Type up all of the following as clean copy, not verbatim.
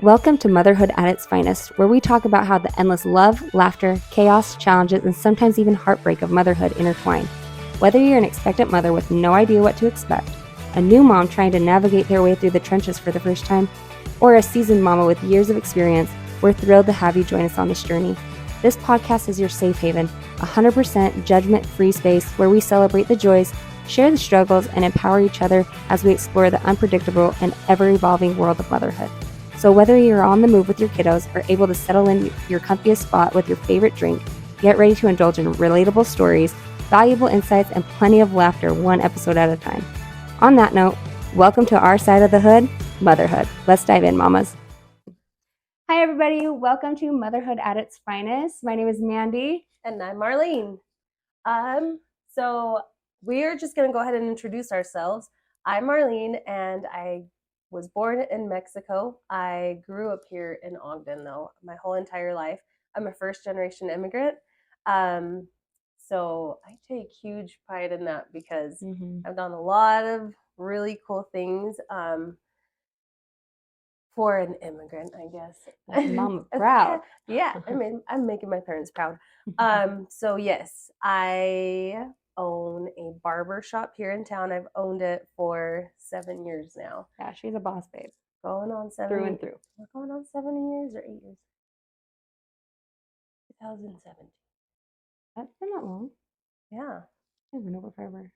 Welcome to Motherhood at its finest, where we talk about how the endless love, laughter, chaos, challenges, and sometimes even heartbreak of motherhood intertwine. Whether you're an expectant mother with no idea what to expect, a new mom trying to navigate their way through the trenches for the first time, or a seasoned mama with years of experience, we're thrilled to have you join us on this journey. This podcast is your safe haven, 100% judgment-free space where we celebrate the joys, share the struggles, and empower each other as we explore the unpredictable and ever-evolving world of motherhood. So whether you're on the move with your kiddos or able to settle in your comfiest spot with your favorite drink, get ready to indulge in relatable stories, valuable insights, and plenty of laughter one episode at a time. On that note, welcome to our side of the hood, motherhood. Let's dive in, mamas. Hi, everybody. Welcome to Motherhood at its finest. My name is Mandy. And I'm Marlene. So we are just going to go ahead and introduce ourselves. I'm Marlene, and I was born in Mexico. I grew up here in Ogden, though, my whole entire life. I'm a first-generation immigrant. So I take huge pride in that because I've done a lot of really cool things. For an immigrant, I guess. Mama proud. Yeah, I mean, I'm making my parents proud. So yes, I own a barber shop here in town. I've owned it for 7 years now. Yeah, she's a boss babe. Going on 7 through and through. We're going on 7 years or 8 years. 2017. That's been that long. Yeah. It's been over forever.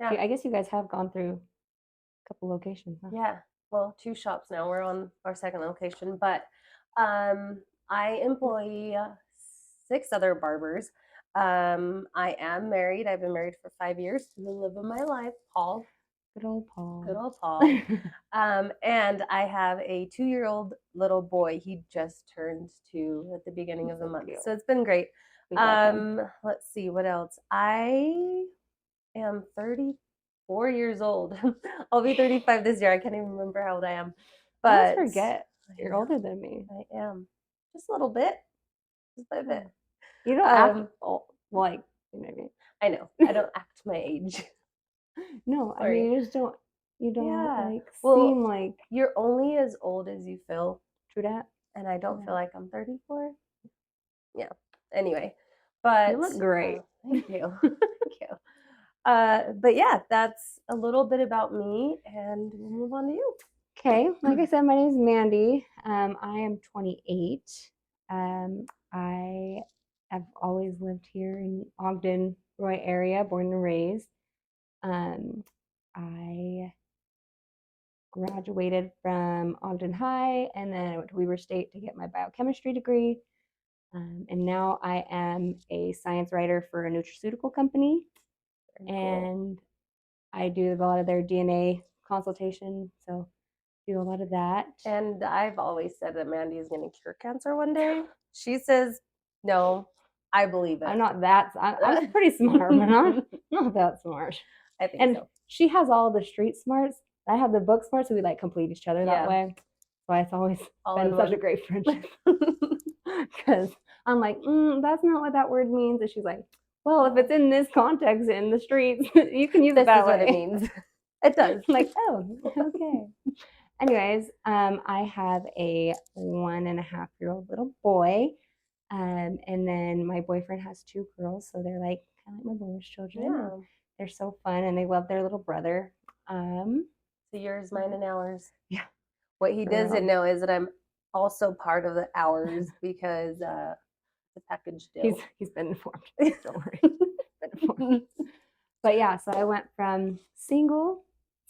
Yeah. I guess you guys have gone through a couple locations, huh? Yeah. Well, 2 shops now. We're on our second location, but I employ 6 other barbers. I am married. I've been married for 5 years to the love of my life, Paul. Good old Paul. Good old Paul. And I have a 2-year-old little boy. He just turned 2 at the beginning of the month. Cute. So it's been great. Let's see what else. I am 34 years old. I'll be 35 this year. I can't even remember how old I am. But I always forget you're older than me. I am. Just a little bit. Just a bit. You don't act old, like, you know what I mean? I know. I don't act my age. No, I mean, you don't seem like you're only as old as you feel. True that. And I don't feel like I'm 34. Yeah. Anyway, but you look great. Thank you. Thank you. But yeah, that's a little bit about me, and we'll move on to you. Okay, like I said, my name is Mandy. I am 28. I have always lived here in Ogden, Roy area, born and raised. I graduated from Ogden High, and then I went to Weber State to get my biochemistry degree. And now I am a science writer for a nutraceutical company. And I do a lot of their DNA consultation, so do a lot of that. And I've always said that Mandy is going to cure cancer one day. She says, no, I believe it. I'm not that, I'm pretty smart, but I'm not that smart. I think so. She has all the street smarts. I have the book smarts, so we like complete each other that way. So it's always been such a great friendship. Because I'm like, that's not what that word means. And she's like, well, if it's in this context in the streets, you can use it that way. This is what it means. It does. I'm like, oh, okay. Anyways, I have a 1.5-year-old little boy. And then my boyfriend has 2 girls, so they're like kind of like my bonus children. Yeah. They're so fun, and they love their little brother. So yours, mine, and ours. Yeah. What he doesn't know is that I'm also part of the ours because the package deal. He's been informed. Don't worry. Been informed. But yeah, so I went from single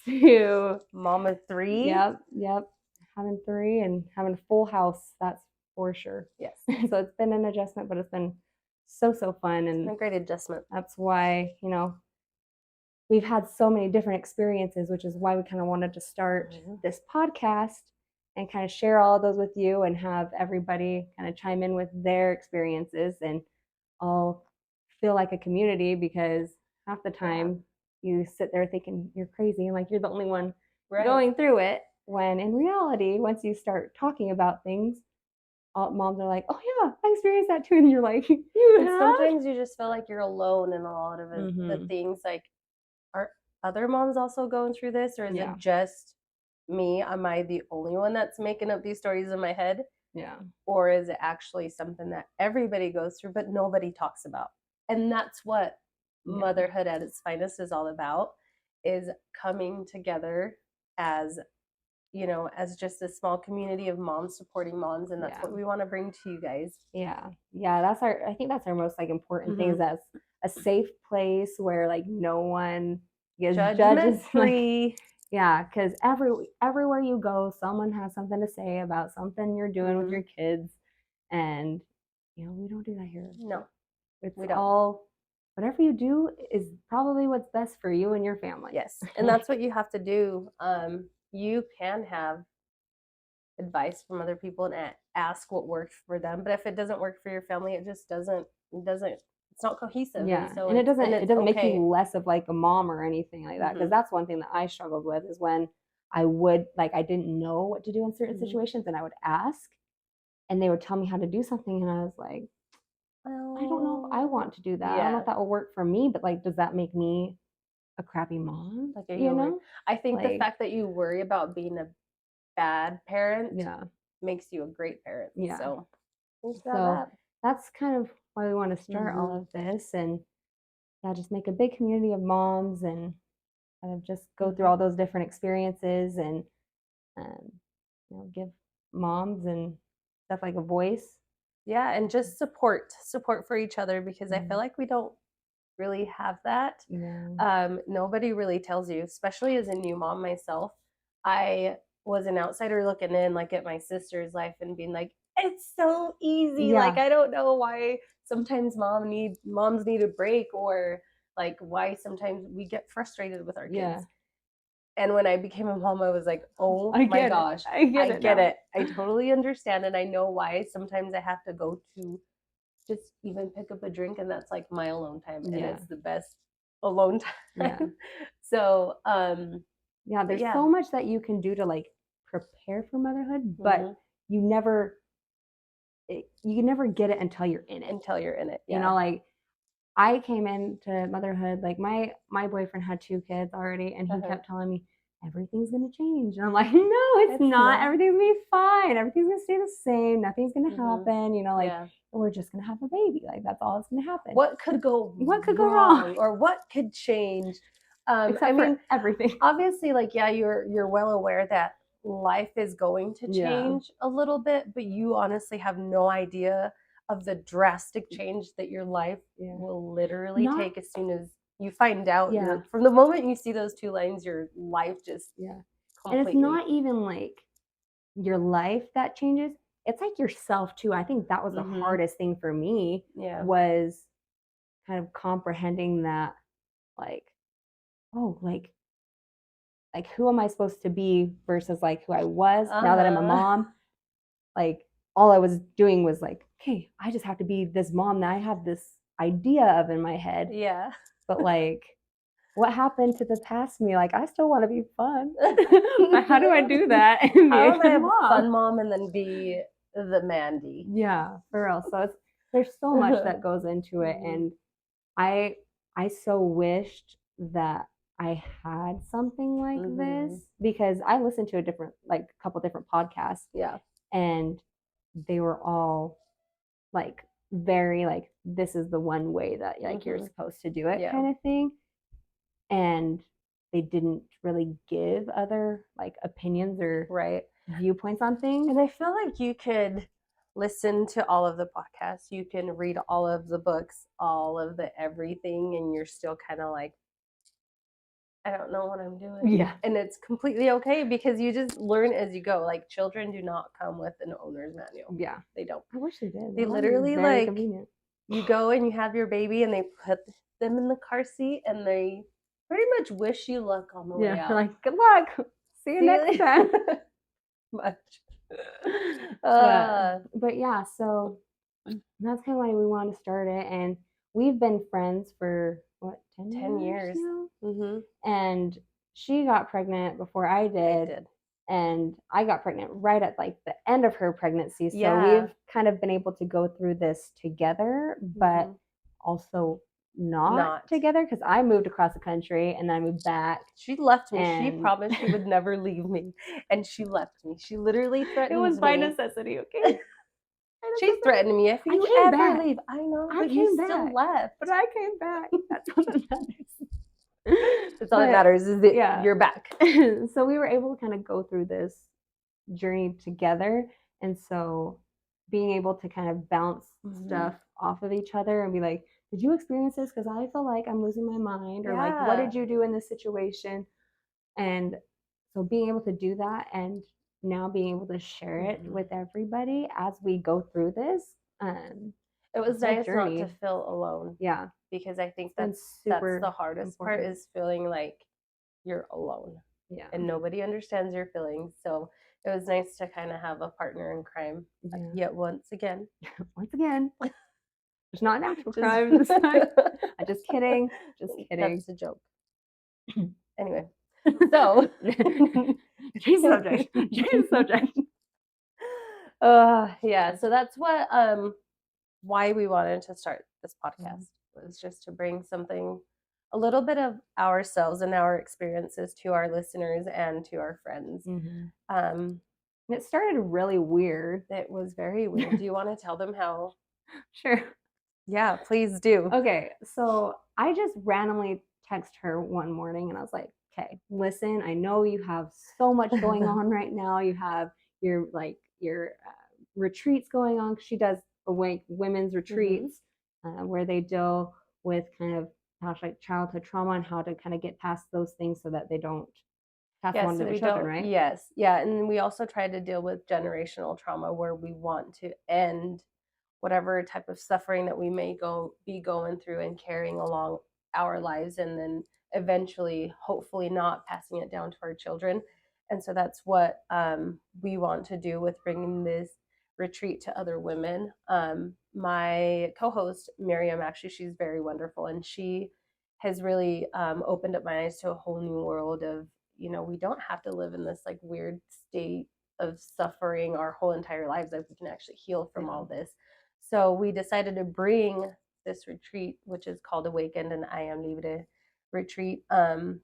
to mama 3. Yep. Having 3 and having a full house. That's for sure. Yes. So it's been an adjustment, but it's been so fun, and a great adjustment. That's why, we've had so many different experiences, which is why we kind of wanted to start this podcast and kind of share all of those with you and have everybody kind of chime in with their experiences and all feel like a community, because half the time you sit there thinking you're crazy and like you're the only one going through it, when in reality, once you start talking about things, all moms are like, oh yeah, I experienced that too. And you're like, sometimes you just feel like you're alone in a lot of the things. Like, are other moms also going through this, or is it just me? Am I the only one that's making up these stories in my head? Yeah. Or is it actually something that everybody goes through but nobody talks about? And that's what motherhood at its finest is all about, is coming together as, as just a small community of moms supporting moms, and that's what we want to bring to you guys. Yeah. I think that's our most like important thing, is Mm-hmm. that's a safe place where like no one gets Judgment judges. free. Yeah, because everywhere you go, someone has something to say about something you're doing with your kids, and we don't do that here. No, It's we don't. all, whatever you do is probably what's best for you and your family. Yes, and that's what you have to do. You can have advice from other people and ask what worked for them, but if it doesn't work for your family, it just doesn't it's not cohesive. Yeah, and so and it doesn't it's make you okay. less of like a mom or anything like that, because that's one thing that I struggled with, is when I would like, I didn't know what to do in certain situations, and I would ask and they would tell me how to do something, and I was like, I don't know if I want to do that. I don't know if that will work for me, but like, does that make me a crappy mom? Like, I think the Like, fact that you worry about being a bad parent yeah, makes you a great parent. yeah. So So that's kind of why we want to start all of this, and yeah, just make a big community of moms, and kind of just go through all those different experiences, and um, give moms and stuff like a voice. Yeah, and just support for each other, because I feel like we don't really have that. Yeah. Nobody really tells you, especially as a new mom myself. I was an outsider looking in, like at my sister's life, and being like, it's so easy. Like, I don't know why sometimes moms need a break, or like why sometimes we get frustrated with our kids. And when I became a mom, I was like, oh my gosh, I get it. I totally understand. And I know why sometimes I have to go to just even pick up a drink, and that's like my alone time. And it's the best alone time. Yeah. So, yeah, there's so much that you can do to like prepare for motherhood, but you never get it until you're in it. Yeah. Like, I came into motherhood, like my boyfriend had 2 kids already, and he kept telling me everything's gonna change. And I'm like, no, it's not. Everything's gonna be fine. Everything's gonna stay the same. Nothing's gonna happen. We're just gonna have a baby. Like, that's all that's gonna happen. What could go wrong? Or what could change? Except for everything. Obviously, like, yeah, you're well aware that life is going to change a little bit, but you honestly have no idea of the drastic change that your life will literally take as soon as you find out. From the moment you see those 2 lines, your life just completely. And it's not even like your life that changes. It's like yourself too. I think that was the hardest thing for me, was kind of comprehending that, like, oh, like who am I supposed to be versus like who I was now that I'm a mom. Like, all I was doing was like, okay, I just have to be this mom that I have this idea of in my head. Yeah. But like, what happened to the past me? Like, I still want to be fun. But how do I do that and be How a do I good have mom? a fun mom and then be the Mandy? Yeah, for real. So there's so much that goes into it, and I so wished that I had something like this, because I listened to a couple different podcasts. Yeah. And they were all like very like, this is the one way that like you're supposed to do it, kind of thing. And they didn't really give other like opinions or viewpoints on things. And I feel like you could listen to all of the podcasts, you can read all of the books, all of the everything, and you're still kind of like, I don't know what I'm doing. Yeah. And it's completely okay, because you just learn as you go. Like, children do not come with an owner's manual. Yeah. They don't. I wish they did. They That literally, very like, convenient. You go and you have your baby, and they put them in the car seat, and they pretty much wish you luck on the way out. Yeah, like, good luck. See you next time. Much. But yeah, so that's kind of why we want to start it. And we've been friends for what, 10 years now? And she got pregnant before I did. And I got pregnant right at like the end of her pregnancy. So we've kind of been able to go through this together, but also not together because I moved across the country and then I moved back. She left me. She And- promised she would never leave me, and she left me. She literally threatened me. It was by necessity, okay? She threatened me. If you came ever back. leave, I know, I but you came still back. left. But I came back. That's all that matters. That's all that matters is that you're back. So we were able to kind of go through this journey together. And so being able to kind of bounce stuff off of each other and be like, did you experience this? Because I feel like I'm losing my mind. Or like, what did you do in this situation? And so being able to do that and now being able to share it with everybody as we go through this. It was nice not to feel alone. Yeah. Because I think that's the hardest part is feeling like you're alone. Yeah. And nobody understands your feelings. So it was nice to kind of have a partner in crime. Yet once again. There's not an actual crime this time. I'm just kidding. Just kidding. That's a joke. Anyway. So change subject. Yeah, so that's what why we wanted to start this podcast was just to bring something, a little bit of ourselves and our experiences to our listeners and to our friends. And it started really weird. It was very weird. Do you want to tell them how? Sure. Yeah, please do. Okay, so I just randomly text her one morning and I was like, okay, listen, I know you have so much going on right now. You have your retreats going on. She does Awake women's retreats where they deal with kind of childhood trauma and how to kind of get past those things so that they don't pass on to their children, right? Yes. Yeah. And we also try to deal with generational trauma where we want to end whatever type of suffering that we may be going through and carrying along our lives, and then eventually, hopefully not passing it down to our children. And so that's what we want to do with bringing this retreat to other women. My co-host, Miriam, actually, she's very wonderful, and she has really opened up my eyes to a whole new world of, we don't have to live in this like weird state of suffering our whole entire lives. Like we can actually heal from all this. So we decided to bring this retreat, which is called Awakened and I Am Libre retreat, to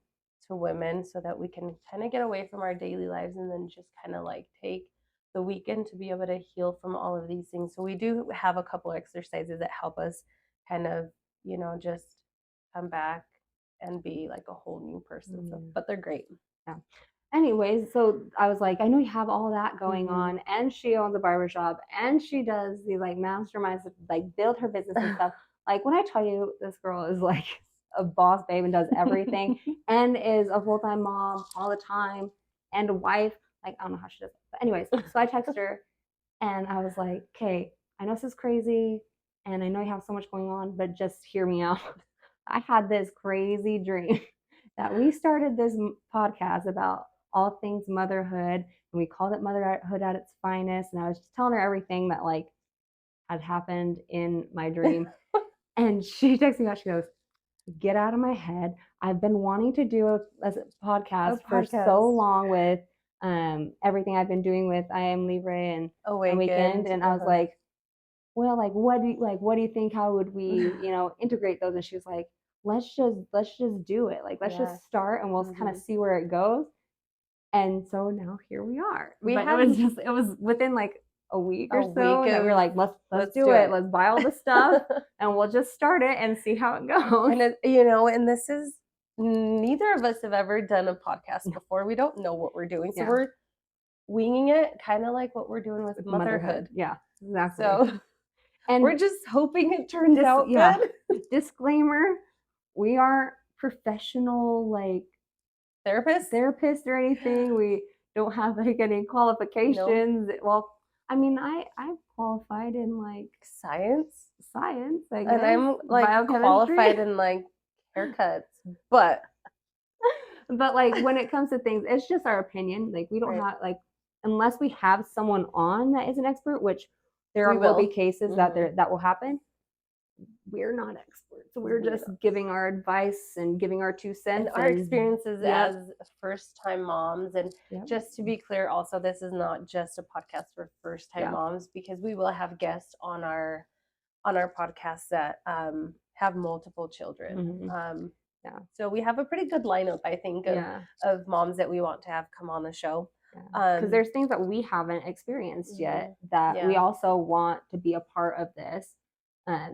women so that we can kind of get away from our daily lives and then just kind of like take the weekend to be able to heal from all of these things. So we do have a couple exercises that help us kind of, just come back and be like a whole new person. So, but they're great. Yeah. Anyways, so I was like, I know you have all that going on, and she owns a barbershop, and she does these like masterminds that like build her business and stuff. Like when I tell you this girl is like a boss babe and does everything and is a full-time mom all the time and a wife, like I don't know how she does it. But anyways, so I texted her and I was like, okay, I know this is crazy and I know you have so much going on, but just hear me out. I had this crazy dream that we started this podcast about all things motherhood, and we called it Motherhood at its Finest. And I was just telling her everything that like had happened in my dream. And she texted me out. She goes, "Get out of my head. I've been wanting to do a podcast for so long with everything I've been doing with I Am Libre and Awakened." And I was like, well, like what do you think? How would we, integrate those? And she was like, let's just do it. Like let's just start and we'll kind of see where it goes. And so now here we are. It was within like a week or so that we were like, let's do it. Let's buy all the stuff and we'll just start it and see how it goes. And and this is, neither of us have ever done a podcast before. We don't know what we're doing. So we're winging it, kind of like what we're doing with motherhood. Yeah, exactly. So and we're just hoping it turns out good. Disclaimer, we aren't professional like therapists or anything. We don't have like any qualifications. Well, I mean, I'm qualified in like science, I guess. And I'm like qualified in like haircuts, but like when it comes to things, it's just our opinion. Like we don't have like, unless we have someone on that is an expert, which there will be cases that will happen. We're not experts. We're just giving our advice and giving our 2 cents. And our experiences as first-time moms. And just to be clear, also, this is not just a podcast for first-time moms, because we will have guests on our podcast that have multiple children. Mhm. So we have a pretty good lineup, I think, of moms that we want to have come on the show. Because there's things that we haven't experienced yet that we also want to be a part of this.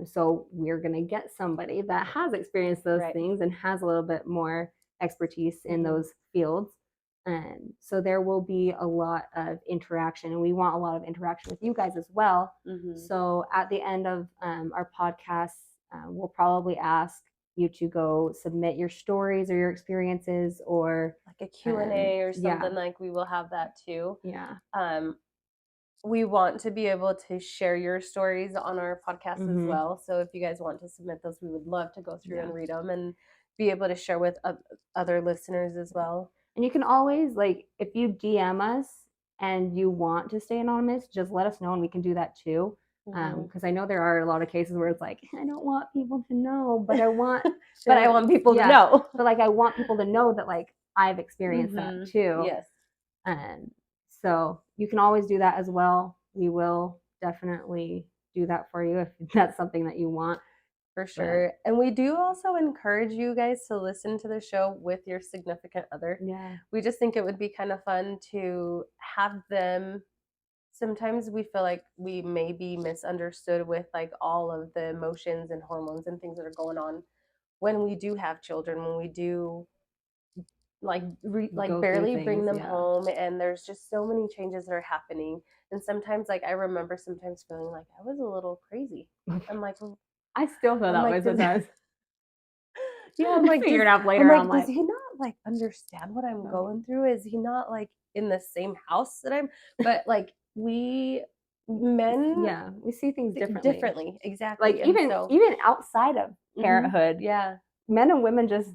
So we're going to get somebody that has experienced those things and has a little bit more expertise in those fields. So there will be a lot of interaction, and we want a lot of interaction with you guys as well. So at the end of our podcast, we'll probably ask you to go submit your stories or your experiences, or like a Q&A or something. Like we will have that too. We want to be able to share your stories on our podcast as well. So if you guys want to submit those, we would love to go through and read them and be able to share with other listeners as well. And you can always, like, if you DM us and you want to stay anonymous, just let us know and we can do that too. Because I know there are a lot of cases where it's like, I don't want people to know, but I want but I want people to know. But like I want people to know that like I've experienced that too. Yes. So you can always do that as well. We will definitely do that for you if that's something that you want. For sure. And we do also encourage you guys to listen to the show with your significant other. We just think it would be kind of fun to have them. Sometimes we feel like we may be misunderstood with like all of the emotions and hormones and things that are going on when we do have children, when we do barely bring them home, and there's just so many changes that are happening. And sometimes like I remember sometimes feeling like I was a little crazy. I'm like, well, I still feel that way sometimes. I'm like, figure it out later. I'm like, does he not like understand what I'm going through? Is he not like in the same house that I'm? But like men, we see things differently. Exactly. Like even outside of parenthood, men and women just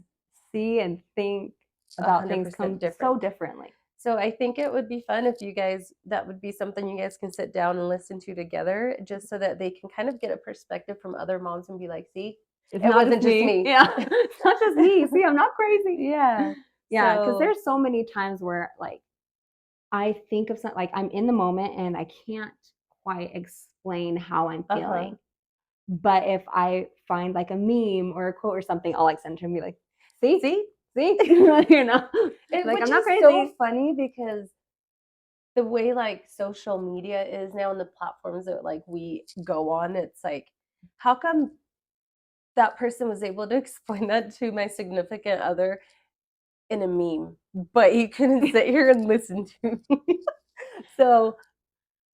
see and think about things so differently. So I think it would be fun if you guys, that would be something you guys can sit down and listen to together, just so that they can kind of get a perspective from other moms and be like, see, it wasn't just me. It's not just me. See, I'm not crazy. Because there's so many times where like I think of something, like I'm in the moment and I can't quite explain how I'm feeling. But if I find like a meme or a quote or something, I'll like send it to him and be like, see, you know, like I'm not crazy. So funny because the way like social media is now and the platforms that like we go on, it's like, how come that person was able to explain that to my significant other in a meme, but he couldn't sit here and listen to me? So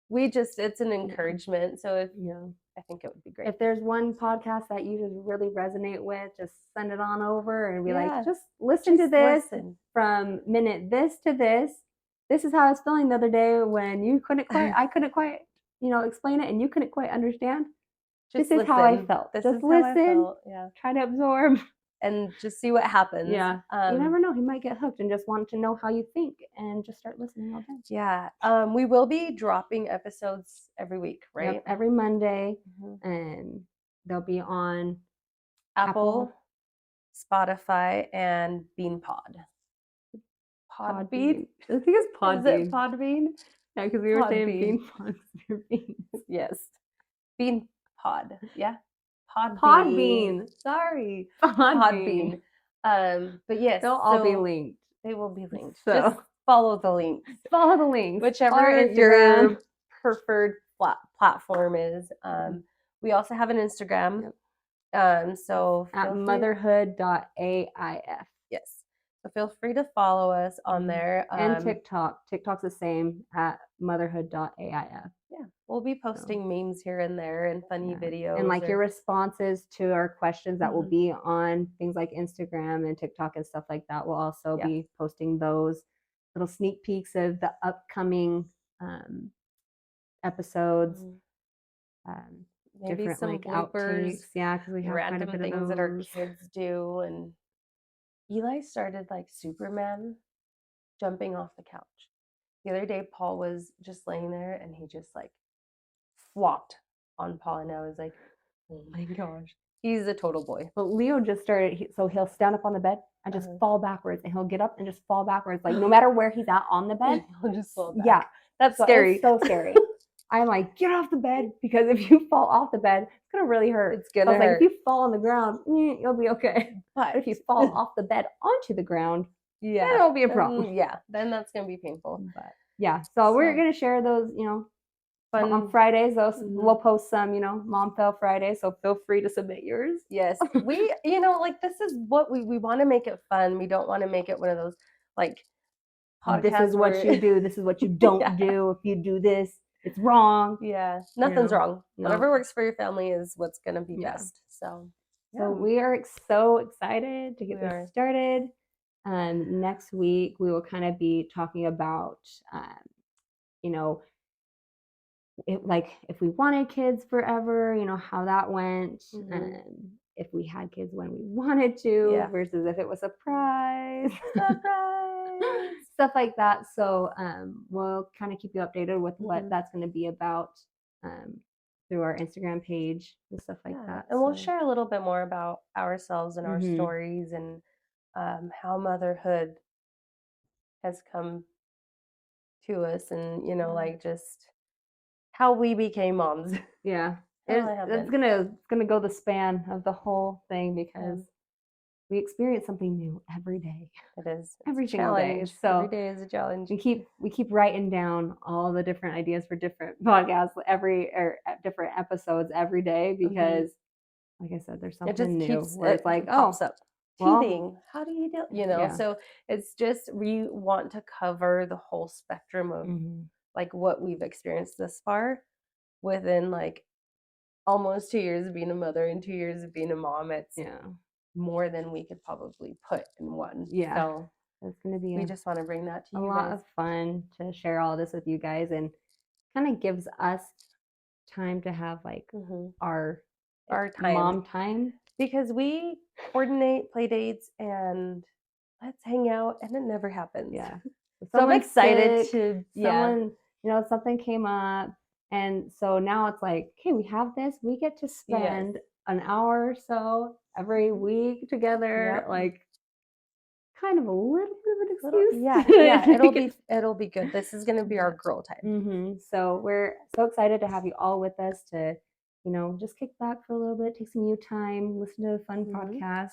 it's an encouragement. So if I think it would be great. If there's one podcast that you just really resonate with, just send it on over and be like, just listen to this from minute this to this. This is how I was feeling the other day when I couldn't quite, explain it and you couldn't quite understand. This is how I felt. Just listen, try to absorb. And just see what happens. You never know. He might get hooked and just want to know how you think and just start listening all day. We will be dropping episodes every week, right? Yep, every Monday. And they'll be on Apple, Spotify, and BeanPod. Podbean? I think it's Podbean. Is it Podbean? Yeah, because we were saying BeanPod. Yes. BeanPod. Yeah. Podbean. Sorry. Podbean. But yes, they'll all be linked. They will be linked. So just follow the links. Follow the links. Whichever your preferred platform is. We also have an Instagram. So at motherhood.aif. Yes. So feel free to follow us on there. And TikTok. TikTok's the same at motherhood.aif. Yeah. We'll be posting memes here and there and funny videos. And like your responses to our questions that will be on things like Instagram and TikTok and stuff like that. We'll also be posting those little sneak peeks of the upcoming episodes. Maybe different some like bloopers, outtakes. Yeah, because we have random quite a bit things of that our kids do. And Eli started like Superman jumping off the couch. The other day, Paul was just laying there and he just like flopped on Paul. And I was like, oh my gosh. He's a total boy. But Leo just started, so he'll stand up on the bed and just fall backwards. And he'll get up and just fall backwards. Like no matter where he's at on the bed. He'll just fall back. Yeah. That's scary. It's so scary. I'm like, get off the bed, because if you fall off the bed, it's gonna really hurt. It's gonna I was hurt. like, if you fall on the ground, you'll be okay. But if you fall off the bed onto the ground, then it'll be a problem. Then that's gonna be painful. But yeah, so we're gonna share those, on Fridays. We'll post some, Mom Fail Friday. So feel free to submit yours. Yes, we, this is what we want to make it fun. We don't want to make it one of those like podcasts. This is what you do. This is what you don't do. If you do this, it's wrong. Yeah, nothing's wrong. No. Whatever works for your family is what's gonna be best. So we are so excited to get this started. Next week we will kind of be talking about, if we wanted kids forever, how that went. If we had kids when we wanted to versus if it was a surprise. Stuff like that. So we'll kind of keep you updated with what that's going to be about through our Instagram page and stuff like that. And we'll share a little bit more about ourselves and our stories and how motherhood has come to us, and just how we became moms. Yeah, it's gonna go the span of the whole thing, because we experience something new every day. It is every single day. So every day is a challenge. We keep writing down all the different ideas for different podcasts, different episodes every day, because, like I said, there's something new where it's like, pops up. Teething. How do you do? So it's just, we want to cover the whole spectrum of like what we've experienced this far within like almost 2 years of being a mother and 2 years of being a mom. It's more than we could probably put in one. Yeah. So it's going to be we just want to bring that to you guys. A lot of fun to share all this with you guys, and kind of gives us time to have like our time, mom time, because we coordinate play dates and let's hang out, and it never happens. Yeah. So I'm excited to something came up, and so now it's like, okay, we have this. We get to spend an hour or so every week together, like kind of a little bit of an excuse. It'll be good. This is going to be our girl time. So we're so excited to have you all with us to, just kick back for a little bit, take some you time, listen to a fun podcast,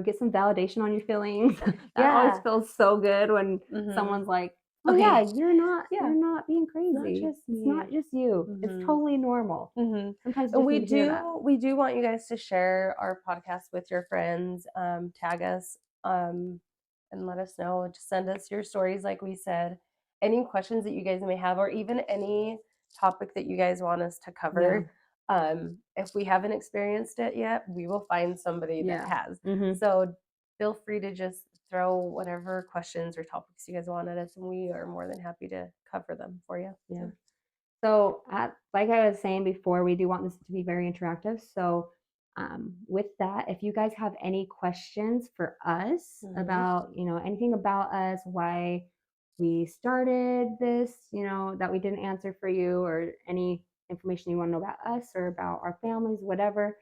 get some validation on your feelings. That always feels so good when someone's like, oh yeah, you're not being crazy. It's not just you. It's totally normal. Sometimes we do want you guys to share our podcast with your friends, tag us, and let us know. Just send us your stories, like we said, any questions that you guys may have, or even any topic that you guys want us to cover. If we haven't experienced it yet, we will find somebody that has. So feel free to just throw whatever questions or topics you guys want at us, and we are more than happy to cover them for you. Yeah. So like I was saying before, we do want this to be very interactive. So with that, if you guys have any questions for us about, anything about us, why we started this, that we didn't answer for you, or any information you want to know about us or about our families, whatever,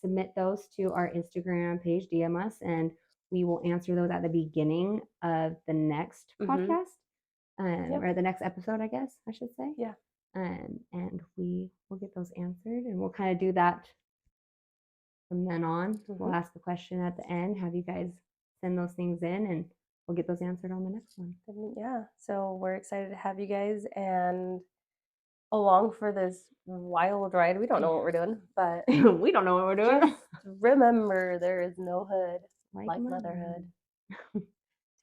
submit those to our Instagram page, DM us, and we will answer those at the beginning of the next podcast, or the next episode, I guess I should say. Yeah. And we will get those answered, and we'll kind of do that from then on. We'll ask the question at the end, have you guys send those things in, and we'll get those answered on the next one. Yeah. So we're excited to have you guys and along for this wild ride. We don't know what we're doing, but we don't know what we're doing. Just remember, there is no hood like motherhood.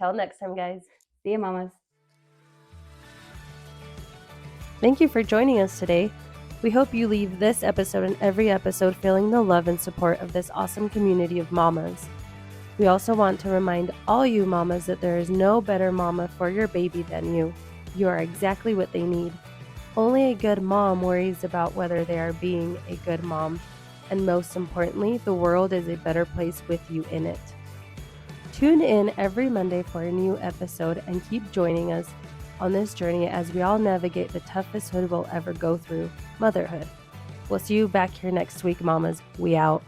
Till next time, guys. See you, mamas. Thank you for joining us today. We hope you leave this episode and every episode feeling the love and support of this awesome community of mamas. We also want to remind all you mamas that there is no better mama for your baby than you. You are exactly what they need. Only a good mom worries about whether they are being a good mom. And most importantly, the world is a better place with you in it. Tune in every Monday for a new episode and keep joining us on this journey as we all navigate the toughest hood we'll ever go through, motherhood. We'll see you back here next week, mamas. We out.